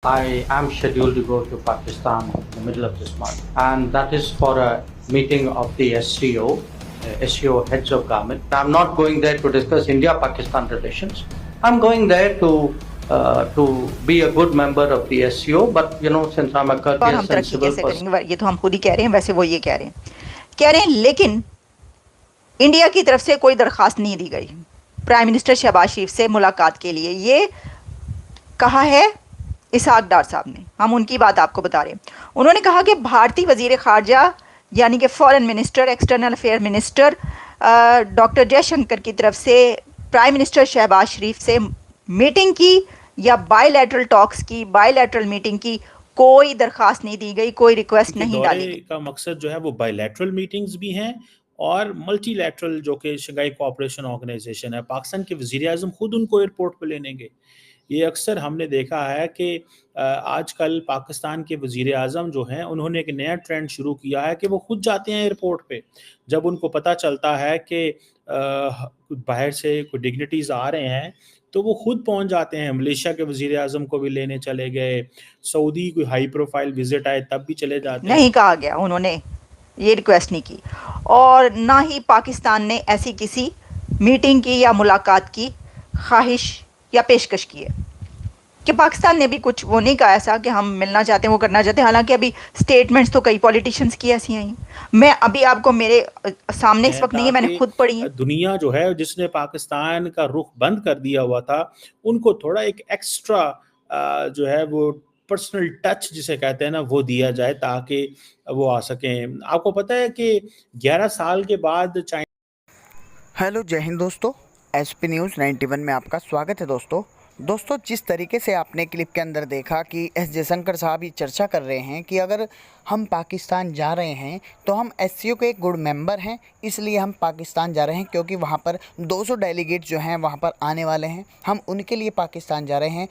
I am scheduled to go to Pakistan in the middle of this month, and that is for a meeting of the SCO, SCO heads of government. I'm not going there to discuss India-Pakistan relations. I'm going there to be a good member of the SCO, but since I'm a और courteous हम and तरक्की civil कैसे person. करेंगे, ये तो हम खुद ही कह रहे हैं। वैसे वो ये कह रहे हैं लेकिन इंडिया की तरफ से कोई दरखास्त नहीं दी गई प्राइम मिनिस्टर शहबाज शरीफ से मुलाकात के लिए। ये कहा है इसहाक डार साहब ने, हम उनकी बात आपको बता रहे हैं। उन्होंने कहा कि भारतीय वजीर खारजा यानी कि foreign minister, external affair minister doctor Jaishankar की तरफ से प्राइम मिनिस्टर शहबाज शरीफ से मीटिंग की या बायलैटरल टॉक्स की, बायलैटरल मीटिंग की कोई दरखास्त नहीं दी गई, कोई रिक्वेस्ट उनके नहीं दौरे डाली गई। का मकसद जो है वो बायलैटरल मीटिंग्स भी हैं और मल्टीलैटरल जो कि शंघाई कोऑपरेशन ऑर्गेनाइजेशन है, पाकिस्तान के वज़ीर आज़म खुद उनको एयरपोर्ट पे लेने गए। ये अक्सर हमने देखा है कि आजकल पाकिस्तान के वज़ीर आज़म जो हैं उन्होंने एक नया ट्रेंड शुरू किया है कि वो खुद जाते हैं एयरपोर्ट पे। जब उनको पता चलता है कि बाहर से कोई डिग्निटीज़ आ रहे हैं तो वो खुद पहुंच जाते हैं। मलेशिया के वज़ीर आज़म को भी लेने चले गए, सऊदी कोई हाई प्रोफाइल विजिट आए तब भी चले जाते हैं। नहीं कहा गया, उन्होंने ये रिक्वेस्ट नहीं की और ना ही पाकिस्तान ने ऐसी किसी मीटिंग की या मुलाकात की ख्वाहिश या पेशकश की है कि पाकिस्तान ने भी कुछ वो नहीं कहा ऐसा कि हम मिलना चाहते हैं, वो करना चाहते हैं। हालांकि अभी स्टेटमेंट्स तो कई पॉलिटिशियंस की ऐसी आई। मैं अभी आपको मेरे सामने इस वक्त नहीं है, मैंने खुद पढ़ी है। दुनिया जो है जिसने पाकिस्तान का रुख बंद कर दिया हुआ था, उनको थोड़ा एक एक्स्ट्रा जो है वो पर्सनल टच जिसे कहते हैं ना, वो दिया जाए ताकि वो आ सकें। आपको पता है कि 11 साल के बाद हेलो, जय हिंद दोस्तों। एसपी न्यूज़ 91 में आपका स्वागत है दोस्तों। जिस तरीके से आपने क्लिप के अंदर देखा कि एस जयशंकर साहब ये चर्चा कर रहे हैं कि अगर हम पाकिस्तान जा रहे हैं तो हम एससीओ के एक गुड मेंबर हैं, इसलिए हम पाकिस्तान जा रहे हैं क्योंकि वहाँ पर 200 डेलीगेट जो हैं वहाँ पर आने वाले हैं, हम उनके लिए पाकिस्तान जा रहे हैं।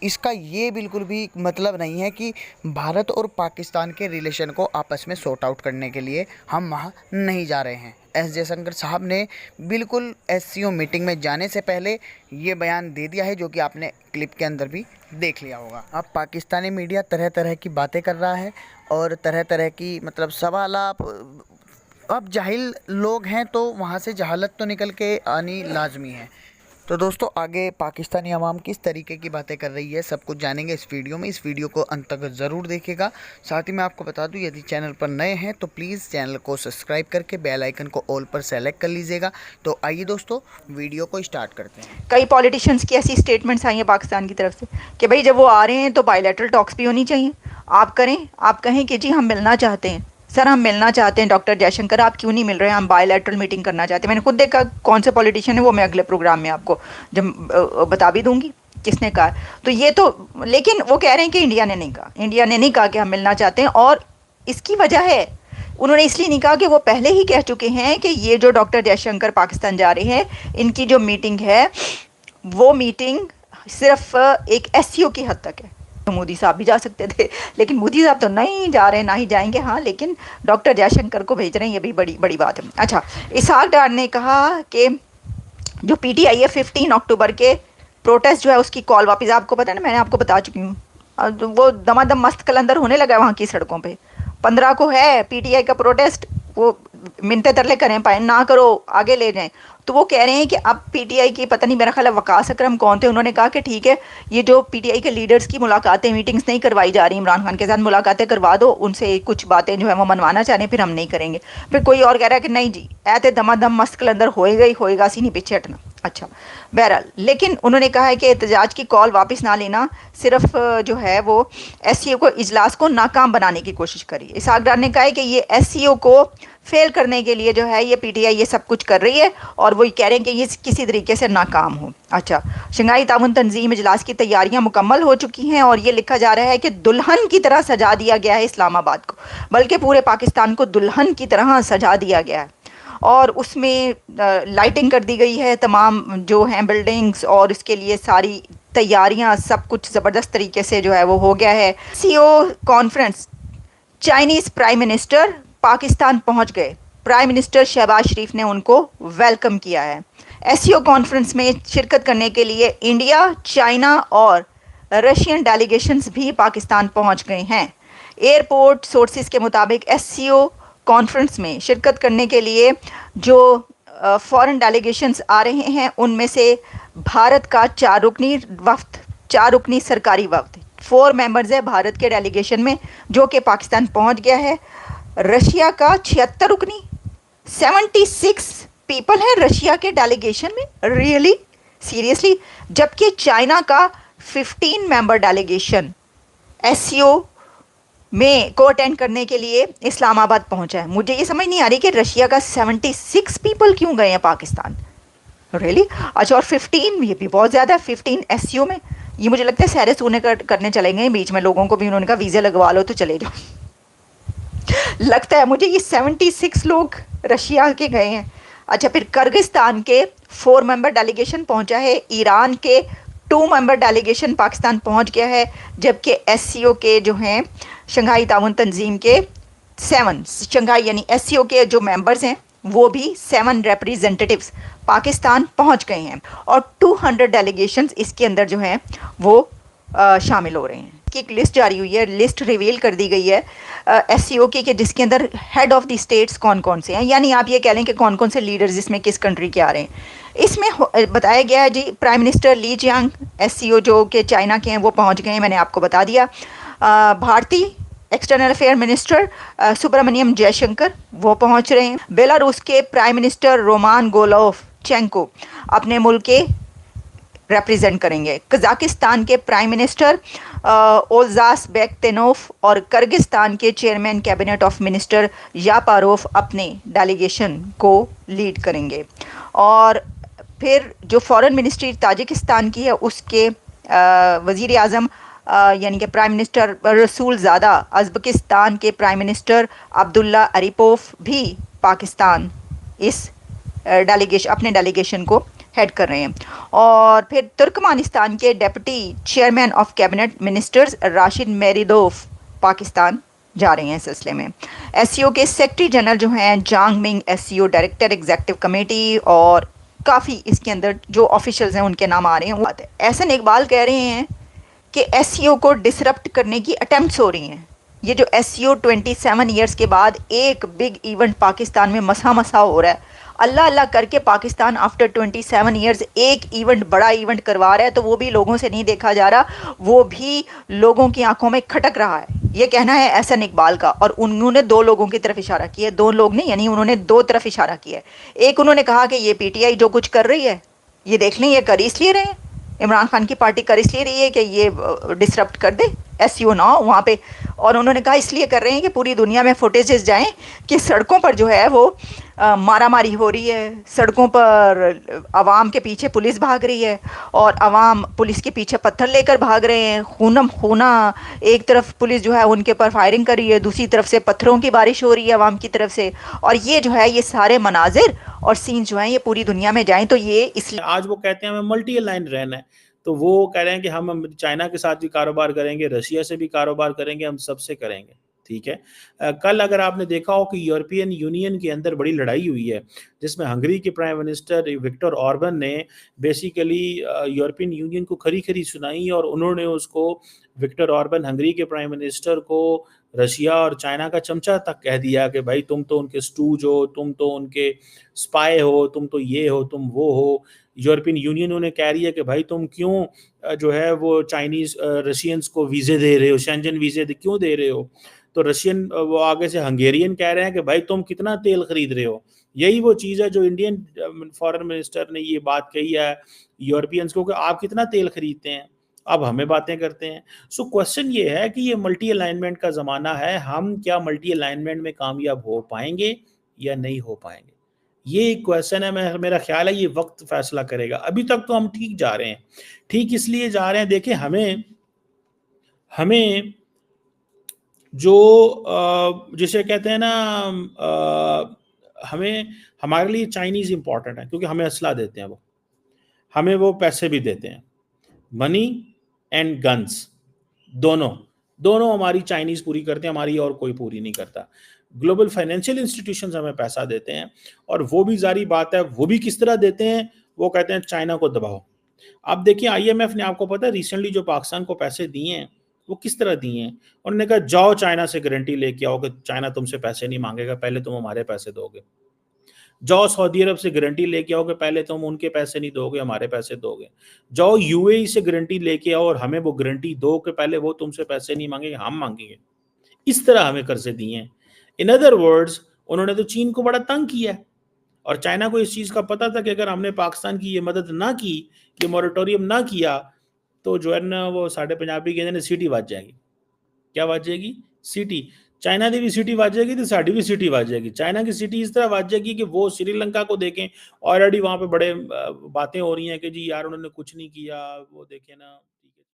इसका ये बिल्कुल भी मतलब नहीं है कि भारत और पाकिस्तान के रिलेशन को आपस में सॉर्ट आउट करने के लिए हम वहाँ नहीं जा रहे हैं। एस जयशंकर साहब ने बिल्कुल एससीओ मीटिंग में जाने से पहले ये बयान दे दिया है, जो कि आपने क्लिप के अंदर भी देख लिया होगा। अब पाकिस्तानी मीडिया तरह तरह की बातें कर रहा है और तरह तरह की मतलब सवाल अब जाहिल लोग हैं तो वहाँ से जहालत तो निकल के आनी लाजमी है। तो दोस्तों, आगे पाकिस्तानी अवाम किस तरीके की बातें कर रही है सब कुछ जानेंगे इस वीडियो में। इस वीडियो को अंत तक ज़रूर देखिएगा। साथ ही मैं आपको बता दूं, यदि चैनल पर नए हैं तो प्लीज़ चैनल को सब्सक्राइब करके बेल आइकन को ऑल पर सेलेक्ट कर लीजिएगा। तो आइए दोस्तों, वीडियो को स्टार्ट करते हैं। कई पॉलिटिशियंस की ऐसी स्टेटमेंट्स आई हैं पाकिस्तान की तरफ से कि भाई जब वो आ रहे हैं तो बायलैटरल टॉक्स भी होनी चाहिए। आप कहें कि जी हम मिलना चाहते हैं, सर हम मिलना चाहते हैं डॉक्टर जयशंकर, आप क्यों नहीं मिल रहे हैं, हम बायलैटरल मीटिंग करना चाहते हैं। मैंने खुद देखा कौन से पॉलिटिशियन है, वो मैं अगले प्रोग्राम में आपको जब बता भी दूंगी किसने कहा। तो ये तो, लेकिन वो कह रहे हैं कि इंडिया ने नहीं कहा कि हम मिलना चाहते हैं। और इसकी वजह है, उन्होंने इसलिए नहीं कहा कि वो पहले ही कह चुके हैं कि ये जो डॉक्टर जयशंकर पाकिस्तान जा रहे हैं, इनकी जो मीटिंग है वो मीटिंग सिर्फ एक एससीओ की हद तक है। तो मोदी साहब भी जा सकते थे, लेकिन मोदी साहब तो नहीं जा रहे, ना ही जाएंगे। हाँ, लेकिन डॉक्टर जयशंकर को भेज रहे हैं, ये भी बड़ी बात है। अच्छा, इसहाक डार ने कहा कि जो पीटीआई है 15 अक्टूबर के प्रोटेस्ट जो है उसकी कॉल वापस, आपको पता है ना, मैंने आपको बता चुकी हूँ। वो दमादम मस्त कलंदर होने लगा है वहाँ की सड़कों पे। 15 को है पीटीआई का प्रोटेस्ट, वो मिनते तरले करें पाए ना करो, आगे ले जाएं। तो वो कह रहे हैं कि अब पीटीआई की, पता नहीं मेरा ख्याल है वकास अकरम कौन थे, उन्होंने कहा कि ठीक है, ये जो पीटीआई के लीडर्स की मुलाकातें, मीटिंग्स नहीं करवाई जा रही, इमरान खान के साथ मुलाकातें करवा दो, उनसे कुछ बातें जो है वो मनवाना चाह रहे हैं, फिर हम नहीं करेंगे। फिर कोई और कह रहा है कि नहीं जी, ऐसे दमादम मस्त कलंदर होएगा सी नहीं, पीछे हटना। अच्छा, बहरहाल, लेकिन उन्होंने कहा है कि एहतजाज की कॉल वापस ना लेना, सिर्फ जो है वो एससीओ को, इजलास को नाकाम बनाने की कोशिश करी। इसहाक डार ने कहा है कि ये एससीओ को फेल करने के लिए जो है ये पीटीआई ये सब कुछ कर रही है और वो कह रहे हैं कि ये किसी तरीके से नाकाम हो। अच्छा, शंघाई ताउन तंजीम इजलास की तैयारियां मुकम्मल हो चुकी हैं और ये लिखा जा रहा है कि दुल्हन की तरह सजा दिया गया है इस्लामाबाद को, बल्कि पूरे पाकिस्तान को दुल्हन की तरह सजा दिया गया है। और उसमें लाइटिंग कर दी गई है तमाम जो हैं बिल्डिंग्स, और इसके लिए सारी तैयारियां, सब कुछ ज़बरदस्त तरीके से जो है वो हो गया है। CO conference, Chinese prime minister Pakistan पहुंच गए, प्राइम मिनिस्टर शहबाज शरीफ ने उनको वेलकम किया है। एससीओ कॉन्फ्रेंस में शिरकत करने के लिए इंडिया, चाइना और रशियन डेलीगेशंस भी पाकिस्तान पहुंच गए हैं। एयरपोर्ट सोर्सेज के मुताबिक एससीओ कॉन्फ्रेंस में शिरकत करने के लिए जो फॉरेन डेलीगेशंस आ रहे हैं उनमें से भारत का 4 रुकनी सरकारी वफ्द 4 मेंबर्स है भारत के डेलीगेशन में जो कि पाकिस्तान पहुंच गया है। रशिया का 76 रुकनी 76 पीपल है रशिया के डेलीगेशन में, रियली सीरियसली, जबकि चाइना का 15 मेंबर डेलीगेशन एससीओ में को अटेंड करने के लिए इस्लामाबाद पहुंचा है। मुझे ये समझ नहीं आ रही कि रशिया का 76 पीपल क्यों गए हैं पाकिस्तान, रियली। अच्छा, और 15 ये भी बहुत ज़्यादा है, 15 एससीओ में। ये मुझे लगता है सैर सूने करने चले गए बीच में, लोगों को भी उन्होंने कहा वीज़ा लगवा लो तो चले जाओ। लगता है मुझे ये 76 लोग रशिया के गए हैं। अच्छा, फिर किर्गिस्तान के 4 मेंबर डेलीगेशन पहुंचा है, ईरान के 2 मेंबर डेलीगेशन पाकिस्तान पहुंच गया है, जबकि एससीओ के जो हैं शंघाई ताउन तंजीम के 7 शंघाई यानी एससीओ के जो मेंबर्स हैं वो भी 7 रिप्रेजेंटेटिव्स पाकिस्तान पहुंच गए हैं और 200 डेलीगेशंस इसके अंदर जो हैं वो शामिल हो रहे हैं। की एक लिस्ट जारी हुई है, लिस्ट रिवील कर दी गई है एससीओ की कि जिसके अंदर हेड ऑफ द स्टेट्स कौन कौन से हैं, यानी आप ये कह लें कि कौन कौन से लीडर्स इसमें किस कंट्री के आ रहे हैं। इसमें बताया गया है जी, प्राइम मिनिस्टर ली जियांग एससीओ जो कि चाइना के हैं वो पहुंच गए हैं, मैंने आपको बता दिया। भारतीय external affair minister Subrahmanyam Jaishankar वो पहुंच रहे हैं। बेलारूस के प्राइम मिनिस्टर रोमान गोलोवचेंको अपने मुल्क के रिप्रेजेंट करेंगे। कजाकिस्तान के प्राइम मिनिस्टर ओल्जास बेकतेनोफ और किर्गिस्तान के चेयरमैन कैबिनेट ऑफ मिनिस्टर यापारोव अपने डेलीगेशन को लीड करेंगे। और फिर जो फॉरेन मिनिस्ट्री ताजिकिस्तान की है उसके वज़ीर आज़म यानी कि प्राइम मिनिस्टर रसूल ज़ादा, उज़्बेकिस्तान के प्राइम मिनिस्टर अब्दुल्ला अरीपोव भी पाकिस्तान इस अपने डेलीगेशन को हेड कर रहे हैं। और फिर तुर्कमानिस्तान के deputy chairman of cabinet ministers Rashid Meredov Pakistan जा रहे हैं इस सिलसिले में। एससीओ के सेक्रेटरी जनरल जो हैं Zhang Ming SCO director executive committee और काफ़ी इसके अंदर जो ऑफिशियल्स हैं उनके नाम आ रहे हैं। एहसन इकबाल कह रहे हैं कि एससीओ को डिसरप्ट करने की अटेम्प्ट्स हो रही हैं। ये जो एससीओ 27 ईयर्स के बाद एक बिग इवेंट पाकिस्तान में मसा हो रहा है, अल्लाह अल्लाह करके पाकिस्तान आफ्टर 27 ईयर्स एक इवेंट बड़ा इवेंट करवा रहा है, तो वो भी लोगों से नहीं देखा जा रहा, वो भी लोगों की आंखों में खटक रहा है। ये कहना है एहसन इकबाल का। और उन्होंने 2 लोगों की तरफ इशारा किया है, 2 लोग नहीं, यानी उन्होंने 2 तरफ इशारा किया है। एक उन्होंने कहा कि ये पीटीआई जो कुछ कर रही है ये देख लें, ये कर इसलिए रहे हैं, इमरान खान की पार्टी कर इसलिए रही है कि ये डिसरप्ट कर दे एससीओ ना हो वहाँ पे। और उन्होंने कहा इसलिए कर रहे हैं कि पूरी दुनिया में फुटेजेस जाएं कि सड़कों पर जो है वो मारा मारी हो रही है, सड़कों पर आवाम के पीछे पुलिस भाग रही है और आवाम पुलिस के पीछे पत्थर लेकर भाग रहे हैं, खूनम खूना। एक तरफ पुलिस जो है उनके ऊपर फायरिंग कर रही है, दूसरी तरफ से पत्थरों की बारिश हो रही है आवाम की तरफ से। और ये जो है ये सारे मनाजिर और सीन जो हैं ये पूरी दुनिया में जाएं तो ये इसलिए आज वो कहते हैं हमें मल्टी अलाइन रहना है, तो वो कह रहे हैं कि हम चाइना के साथ भी कारोबार करेंगे, रशिया से भी कारोबार करेंगे, हम सबसे करेंगे। ठीक है। कल अगर आपने देखा हो कि यूरोपियन यूनियन के अंदर बड़ी लड़ाई हुई है जिसमें हंगरी के प्राइम मिनिस्टर विक्टर ऑर्बन ने बेसिकली यूरोपियन यूनियन को खरी खरी सुनाई और उन्होंने उसको विक्टर ऑर्बन हंगरी के प्राइम मिनिस्टर को रशिया और चाइना का चमचा तक कह दिया कि भाई तुम तो उनके स्टूज हो, तुम तो उनके स्पाई हो, तुम तो ये हो, तुम वो हो। यूरोपियन यूनियन उन्हें कह रही है कि भाई तुम क्यों जो है वो चाइनीज रशियंस को वीज़े दे रहे हो, शेंजन वीज़े क्यों दे रहे हो। तो रशियन वो आगे से हंगेरियन कह रहे हैं कि भाई तुम कितना तेल खरीद रहे हो। यही वो चीज़ है जो इंडियन फॉरेन मिनिस्टर ने ये बात कही है यूरोपियंस को कि आप कितना तेल खरीदते हैं, अब हमें बातें करते हैं। सो क्वेश्चन ये है कि ये मल्टी अलाइनमेंट का ज़माना है, हम क्या मल्टी अलाइनमेंट में कामयाब हो पाएंगे या नहीं हो पाएंगे, ये एक क्वेश्चन है। मेरा ख्याल है ये वक्त फैसला करेगा। अभी तक तो हम ठीक जा रहे हैं, ठीक इसलिए जा रहे हैं, देखें हमें जो जिसे कहते हैं ना हमें हमारे लिए चाइनीज़ इंपॉर्टेंट है क्योंकि हमें असला देते हैं, वो हमें वो पैसे भी देते हैं, मनी एंड गन्स दोनों हमारी चाइनीज़ पूरी करते हैं, हमारी और कोई पूरी नहीं करता। ग्लोबल फाइनेंशियल इंस्टीट्यूशंस हमें पैसा देते हैं और वो भी जारी बात है, वो भी किस तरह देते हैं, वो कहते हैं चाइना को दबाओ। आप देखिए IMF ने, आपको पता है रिसेंटली जो पाकिस्तान को पैसे दिए हैं वो किस तरह दिए हैं? उन्होंने कहा जाओ चाइना से गारंटी लेके आओ कि चाइना तुमसे पैसे नहीं मांगेगा, पहले तुम हमारे पैसे दोगे। जाओ सऊदी अरब से गारंटी लेके आओ कि पहले तुम उनके पैसे नहीं दोगे, हमारे पैसे दोगे। जाओ UAE से गारंटी लेके आओ और हमें वो गारंटी दो कि पहले वो तुमसे पैसे नहीं मांगेंगे, हम मांगेंगे। इस तरह हमें कर्जे दिए हैं। इन अदर वर्ड्स, उन्होंने तो चीन को बड़ा तंग किया है, और चाइना को इस चीज़ का पता था कि अगर हमने पाकिस्तान की ये मदद ना की, ये मॉरेटोरियम ना किया, तो जो है ना वो साढ़े पंजाबी कहते हैं सीटी ਵੱਜ जाएगी। क्या ਵੱਜ जाएगी? सीटी। चाइना की भी सीटी ਵੱਜ जाएगी तो साड़ी भी सीटी ਵੱਜ जाएगी। चाइना की सीटी इस तरह ਵੱਜ जाएगी कि वो श्रीलंका को देखें, ऑलरेडी वहाँ पे बड़े बातें हो रही हैं कि जी यार उन्होंने कुछ नहीं किया, वो देखें ना